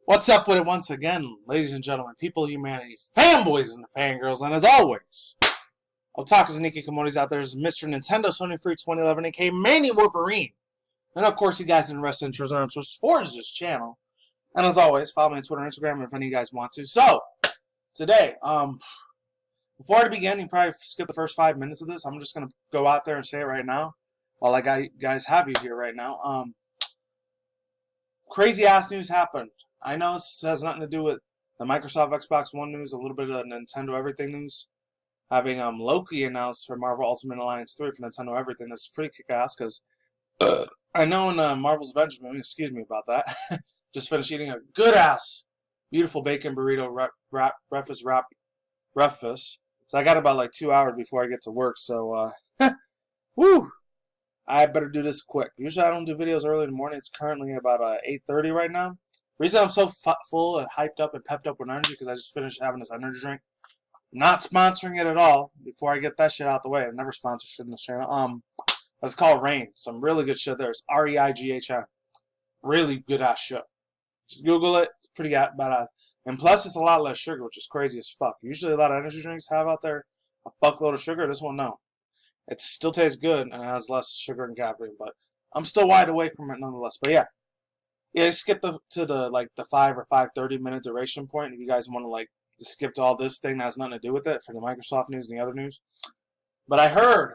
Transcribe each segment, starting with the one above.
What's up with it once again, ladies and gentlemen, people, humanity, fanboys and fangirls, and as always, otakus and Nikki out there is Mr. Nintendo Sony Free 2011, aka Manny Wolverine. And of course, you guys in wrestling terms towards this channel. And as always, follow me on Twitter and Instagram if any of you guys want to. So, today, before I begin, you probably skip the first 5 minutes of this. I'm just going to go out there and say it right now while I guys have you here right now. Crazy ass news happened. I know this has nothing to do with the Microsoft Xbox One news, a little bit of Nintendo Everything news. Having Loki announced for Marvel Ultimate Alliance 3 for Nintendo Everything. That's pretty kick-ass because I know in Marvel's Avengers movie, excuse me about that, just finished eating a good-ass, beautiful bacon burrito breakfast. So I got about like 2 hours before I get to work, so, woo! I better do this quick. Usually I don't do videos early in the morning. It's currently about 8:30 right now. Reason I'm so full and hyped up and pepped up with energy because I just finished having this energy drink. Not sponsoring it at all. Before I get that shit out the way, I never sponsor shit in this channel. It's called Reign. Some really good shit there. It's REIGHN. Really good ass shit. Just Google it. It's pretty badass. And plus, it's a lot less sugar, which is crazy as fuck. Usually, a lot of energy drinks have out there a fuckload of sugar. This one, no. It still tastes good and it has less sugar and caffeine, but I'm still wide awake from it nonetheless. But yeah, skip to the 5 or 5:30 minute duration point if you guys want to just skip to all this thing that has nothing to do with it for the Microsoft news and the other news. But I heard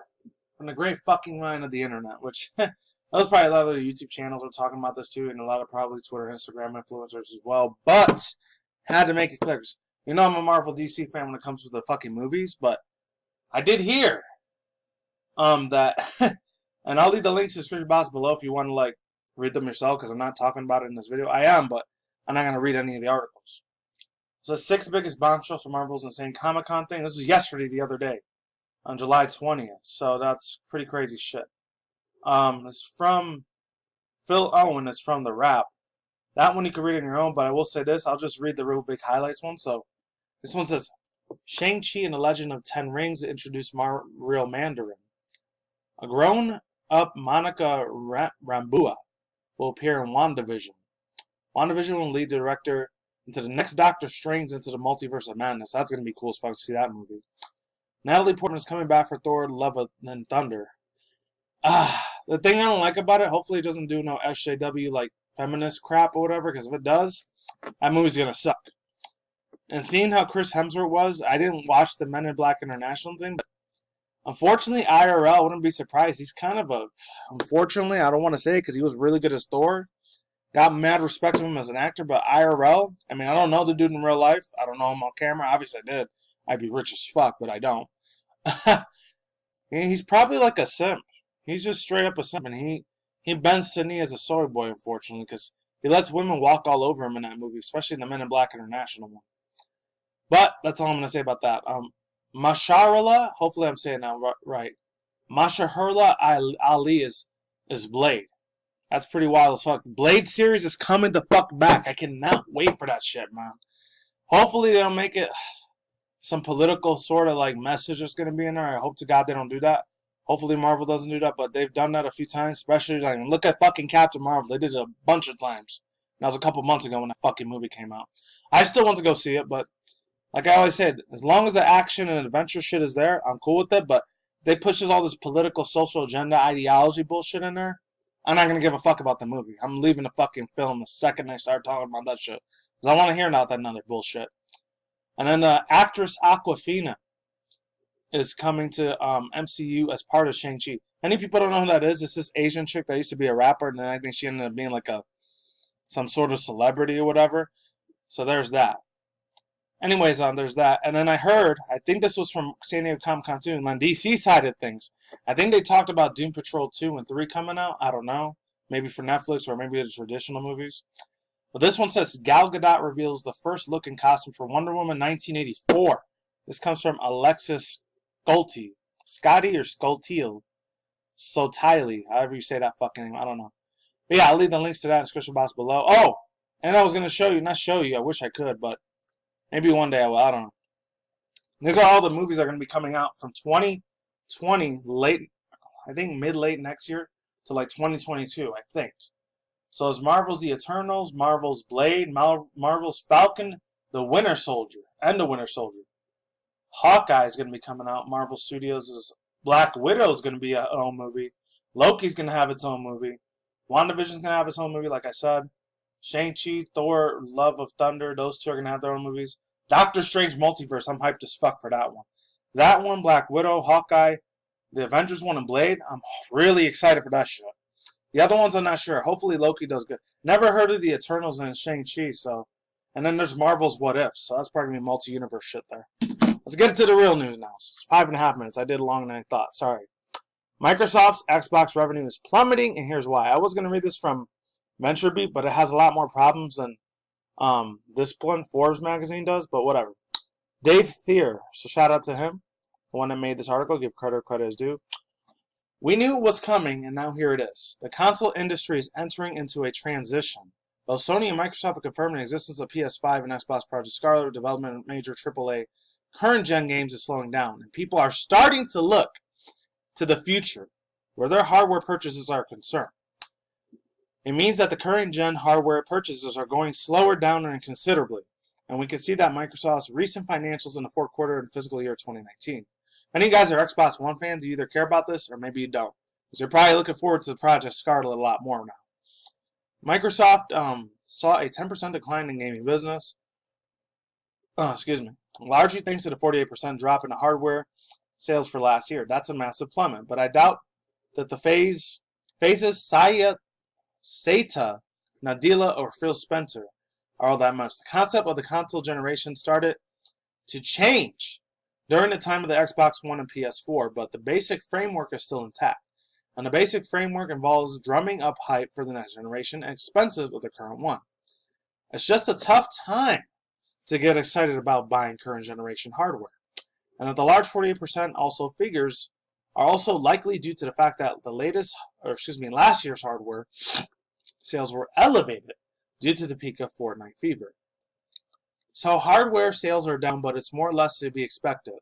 from the great fucking mind of the internet, which that was probably a lot of the YouTube channels were talking about this too, and a lot of probably Twitter, Instagram influencers as well. But had to make it clear. You know I'm a Marvel DC fan when it comes to the fucking movies, but I did hear that and I'll leave the links to the description box below if you want to read them yourself because I'm not talking about it in this video. I am, but I'm not going to read any of the articles. So 6 biggest bombshells for Marvel's insane Comic-Con thing. This was yesterday, the other day, on July 20th. So that's pretty crazy shit. It's from Phil Owen. It's from The Wrap. That one you can read on your own, but I will say this. I'll just read the real big highlights one. So this one says, Shang-Chi and the Legend of Ten Rings introduced real Mandarin. A grown-up Monica Rambeau will appear in WandaVision. WandaVision will lead the director into the next Doctor Strange into the Multiverse of Madness. That's going to be cool as fuck to see that movie. Natalie Portman is coming back for Thor, Love and Thunder. The thing I don't like about it, hopefully it doesn't do no SJW feminist crap or whatever, because if it does, that movie's going to suck. And seeing how Chris Hemsworth was, I didn't watch the Men in Black International thing, but unfortunately, IRL, I wouldn't be surprised. He's kind of unfortunately, I don't want to say it because he was really good as Thor. Got mad respect of him as an actor, but IRL, I mean, I don't know the dude in real life. I don't know him on camera. Obviously, I did. I'd be rich as fuck, but I don't. He's probably like a simp. He's just straight up a simp, and he bends to knee as a soy boy, unfortunately, because he lets women walk all over him in that movie, especially in the Men in Black International one. But that's all I'm going to say about that. Masharala, hopefully I'm saying that right. Masharala Ali is Blade. That's pretty wild as fuck. The Blade series is coming the fuck back. I cannot wait for that shit, man. Hopefully they'll make it some political sort of message that's going to be in there. I hope to God they don't do that. Hopefully Marvel doesn't do that, but they've done that a few times, especially look at fucking Captain Marvel. They did it a bunch of times. That was a couple months ago when that fucking movie came out. I still want to go see it, but like I always said, as long as the action and adventure shit is there, I'm cool with it, but they pushes all this political, social agenda, ideology bullshit in there, I'm not going to give a fuck about the movie. I'm leaving the fucking film the second they start talking about that shit. Because I want to hear about that other bullshit. And then the actress Awkwafina is coming to MCU as part of Shang-Chi. Any people don't know who that is? It's this Asian chick that used to be a rapper, and then I think she ended up being some sort of celebrity or whatever. So there's that. Anyways, there's that. And then I think this was from San Diego Comic-Con too, on DC side of things. I think they talked about Doom Patrol 2 and 3 coming out. I don't know. Maybe for Netflix or maybe the traditional movies. But this one says Gal Gadot reveals the first look and costume for Wonder Woman 1984. This comes from Alexis Scolti. Scotty or Scoltiel? Sotiley. However you say that fucking name. I don't know. But yeah, I'll leave the links to that in the description box below. Oh! And I was going to show you. Not show you. I wish I could, but maybe one day I will. I don't know. These are all the movies that are going to be coming out from 2020, I think mid-late next year, to 2022, I think. So it's Marvel's The Eternals, Marvel's Blade, Marvel's Falcon, The Winter Soldier, and The Winter Soldier. Hawkeye is going to be coming out. Marvel Studios' Black Widow is going to be a own movie. Loki's going to have its own movie. WandaVision's going to have its own movie, like I said. Shang-Chi, Thor, Love of Thunder, those two are going to have their own movies. Doctor Strange Multiverse, I'm hyped as fuck for that one. That one, Black Widow, Hawkeye, the Avengers one, and Blade, I'm really excited for that shit. The other ones I'm not sure. Hopefully Loki does good. Never heard of the Eternals and Shang-Chi, so. And then there's Marvel's What If, so that's probably going to be multi-universe shit there. Let's get into the real news now. It's 5.5 minutes. I did longer than I thought. Sorry. Microsoft's Xbox revenue is plummeting, and here's why. I was going to read this from VentureBeat, but it has a lot more problems than this one, Forbes magazine, does, but whatever. Dave Thier, so shout out to him, the one that made this article. Give credit is due. We knew it was coming, and now here it is. The console industry is entering into a transition. Both Sony and Microsoft have confirmed the existence of PS5 and Xbox Project Scarlet. Development of major AAA current-gen games is slowing down, and people are starting to look to the future where their hardware purchases are concerned. It means that the current-gen hardware purchases are going slower down and considerably, and we can see that Microsoft's recent financials in the fourth quarter and fiscal year 2019. Many of you guys are Xbox One fans. You either care about this or maybe you don't, because you're probably looking forward to Project Scarlet a lot more now. Microsoft saw a 10% decline in gaming business. Largely thanks to the 48% drop in the hardware sales for last year. That's a massive plummet, but I doubt that the phases Satya Nadella, or Phil Spencer are all that much. The concept of the console generation started to change during the time of the Xbox One and PS4, but the basic framework is still intact. And the basic framework involves drumming up hype for the next generation and expensive with the current one. It's just a tough time to get excited about buying current generation hardware. And that the large 48% also figures are also likely due to the fact that last year's hardware sales were elevated due to the peak of Fortnite fever. So hardware sales are down, but it's more or less to be expected.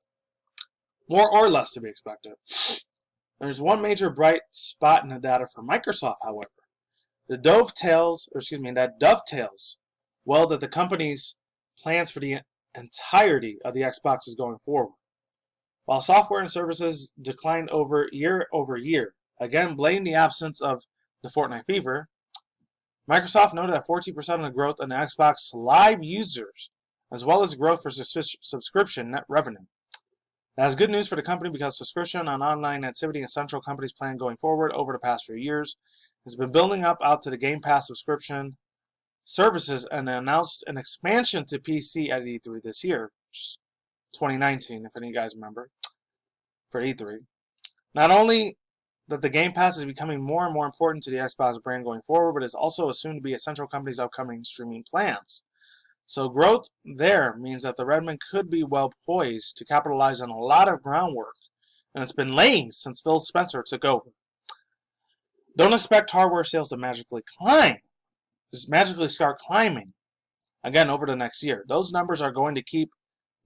There's one major bright spot in the data for Microsoft, however. That dovetails well that the company's plans for the entirety of the Xbox is going forward. While software and services declined year over year, again blame the absence of the Fortnite fever, Microsoft noted that 14% of the growth in the Xbox Live users, as well as growth for subscription net revenue. That is good news for the company because subscription on online activity and central company's plan going forward over the past few years has been building up out to the Game Pass subscription services and announced an expansion to PC at E3 this year, 2019, if any of you guys remember, for E3. Not only that the Game Pass is becoming more and more important to the Xbox brand going forward, but it's also assumed to be a central company's upcoming streaming plans. So growth there means that the Redmond could be well poised to capitalize on a lot of groundwork, and it's been laying since Phil Spencer took over. Don't expect hardware sales to magically start climbing again over the next year. Those numbers are going to keep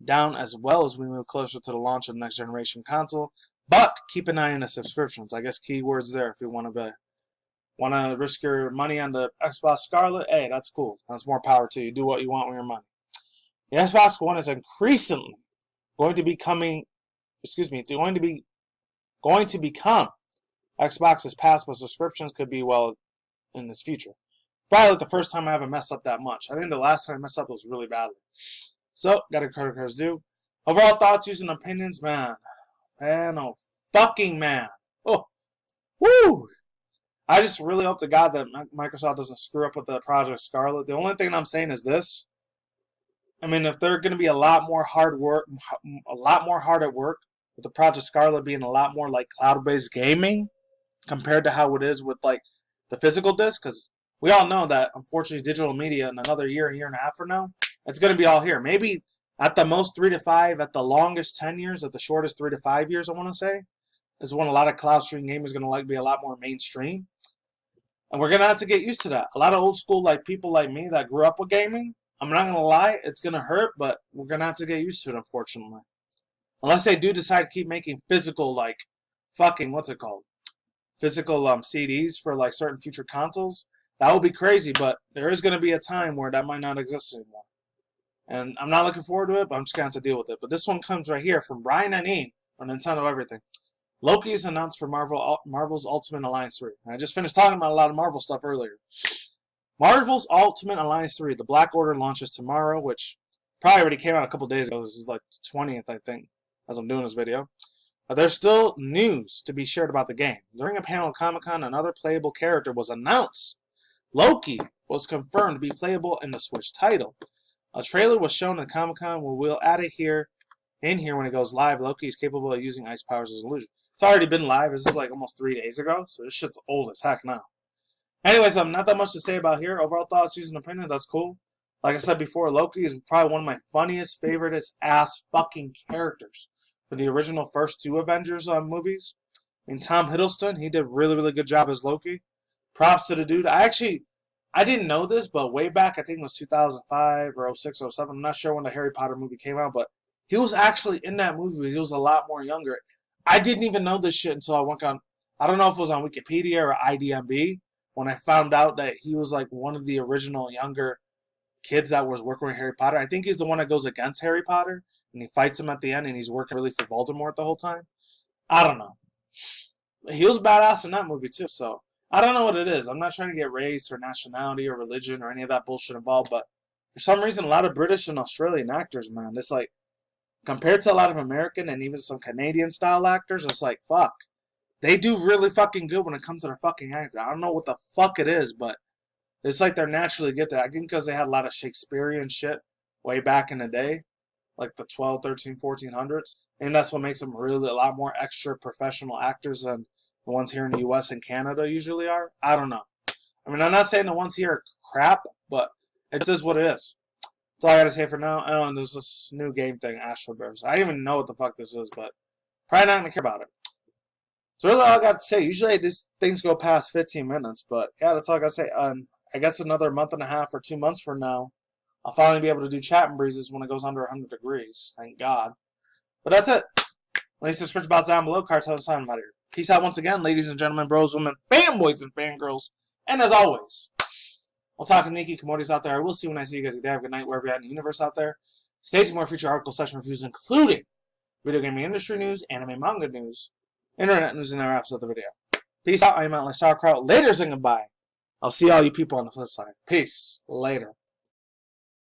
down as well as we move closer to the launch of the next generation console, but keep an eye on the subscriptions. I guess keywords there if you want to risk your money on the Xbox Scarlet, hey, that's cool. That's more power to you. Do what you want with your money. The Xbox One is increasingly going to become Xbox's past, but subscriptions could be well in this future. Probably like the first time I haven't messed up that much. I think the last time I messed up was really badly. So, got a credit due. Overall thoughts, views, and opinions, man. Oh, fucking man. Oh, woo! I just really hope to God that Microsoft doesn't screw up with the Project Scarlet. The only thing I'm saying is this. I mean, if they're going to be a lot more hard at work, with the Project Scarlet being a lot more like cloud-based gaming compared to how it is with like the physical disc, because we all know that unfortunately digital media in another year and a half from now, it's going to be all here. Maybe at the most 3 to 5, at the longest 10 years, at the shortest 3 to 5 years, I want to say, is when a lot of cloud stream gaming is going to be a lot more mainstream. And we're going to have to get used to that. A lot of old school people like me that grew up with gaming, I'm not going to lie, it's going to hurt, but we're going to have to get used to it, unfortunately. Unless they do decide to keep making physical, physical CDs for certain future consoles. That would be crazy, but there is going to be a time where that might not exist anymore. And I'm not looking forward to it, but I'm just going to have to deal with it. But this one comes right here from Brian and E on Nintendo Everything. Loki is announced for Marvel's Ultimate Alliance 3. And I just finished talking about a lot of Marvel stuff earlier. Marvel's Ultimate Alliance 3, the Black Order, launches tomorrow, which probably already came out a couple days ago. This is like the 20th, I think, as I'm doing this video. But there's still news to be shared about the game. During a panel at Comic-Con, another playable character was announced. Loki was confirmed to be playable in the Switch title. A trailer was shown at Comic-Con. We'll add it in here when it goes live. Loki is capable of using ice powers as an illusion. It's already been live. This is like almost 3 days ago, so this shit's old as heck now. Anyways, not that much to say about here. Overall thoughts, views, and opinions, that's cool. Like I said before, Loki is probably one of my funniest, favoriteest ass fucking characters for the original first 2 Avengers movies. I mean, Tom Hiddleston, he did a really, really good job as Loki. Props to the dude. I didn't know this, but way back, I think it was 2005 or 06, 07. I'm not sure when the Harry Potter movie came out, but he was actually in that movie, but he was a lot more younger. I didn't even know this shit until I went on, I don't know if it was on Wikipedia or IDMB, when I found out that he was like one of the original younger kids that was working with Harry Potter. I think he's the one that goes against Harry Potter, and he fights him at the end, and he's working really for Voldemort the whole time. I don't know. He was badass in that movie too, so I don't know what it is. I'm not trying to get race or nationality or religion or any of that bullshit involved, but for some reason, a lot of British and Australian actors, man, it's like, compared to a lot of American and even some Canadian style actors, it's like, fuck. They do really fucking good when it comes to their fucking acting. I don't know what the fuck it is, but it's like they're naturally good to acting because they had a lot of Shakespearean shit way back in the day, like the 12, 13, 1400s. And that's what makes them really a lot more extra professional actors than the ones here in the US and Canada usually are. I don't know. I mean, I'm not saying the ones here are crap, but it just is what it is. That's all I gotta say for now. Oh, and there's this new game thing, Astro Bears. I don't even know what the fuck this is, but probably not gonna care about it. So really all I got to say, usually these things go past 15 minutes, but yeah, that's all I got to say. I guess another month and a half or 2 months from now, I'll finally be able to do chat and breezes when it goes under 100 degrees. Thank God. But that's it. Links to description box down below. Cards, how to sign about here. Peace out once again, ladies and gentlemen, bros, women, fanboys, and fangirls. And as always, we'll talk to Nikki commodities out there. I will see you when I see you guys. Good day, have a good night, wherever you're at in the universe out there. Stay tuned for more future article session reviews, including video gaming industry news, anime manga news, internet news, and other apps of the video. Peace out. I'm out like sauerkraut. Later and goodbye. I'll see all you people on the flip side. Peace. Later.